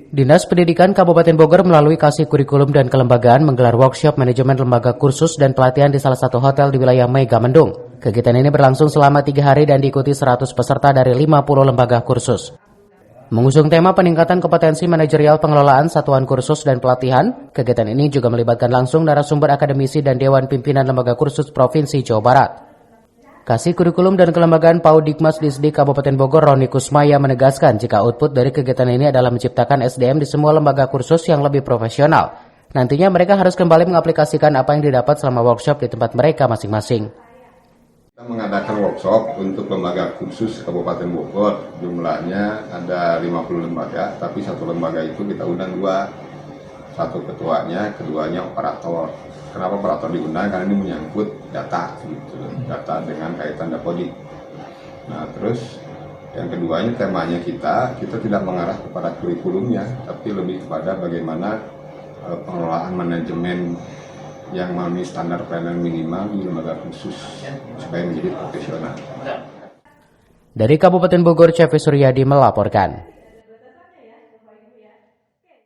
Dinas Pendidikan Kabupaten Bogor melalui Kasih Kurikulum dan Kelembagaan menggelar workshop manajemen lembaga kursus dan pelatihan di salah satu hotel di wilayah Megamendung. Kegiatan ini berlangsung selama 3 hari dan diikuti 100 peserta dari 50 lembaga kursus. Mengusung tema peningkatan kompetensi manajerial pengelolaan satuan kursus dan pelatihan, kegiatan ini juga melibatkan langsung narasumber akademisi dan Dewan Pimpinan Lembaga Kursus Provinsi Jawa Barat. Kasih Kurikulum dan Kelembagaan Paudikmas Disdik Kabupaten Bogor Roni Kusmaya menegaskan jika output dari kegiatan ini adalah menciptakan SDM di semua lembaga kursus yang lebih profesional. Nantinya mereka harus kembali mengaplikasikan apa yang didapat selama workshop di tempat mereka masing-masing. Kita mengadakan workshop untuk lembaga kursus Kabupaten Bogor. Jumlahnya ada 50 lembaga, tapi satu lembaga itu kita undang 2. Satu ketuanya, keduanya operator. Kenapa operator diundang? Karena ini menyangkut data, gitu. Data dengan kaitan dapodik. Nah, terus yang keduanya temanya kita tidak mengarah kepada kurikulumnya, tapi lebih kepada bagaimana pengelolaan manajemen yang memenuhi standar pelayanan minimal di lembaga khusus supaya menjadi profesional. Dari Kabupaten Bogor, Cevi Suryadi melaporkan.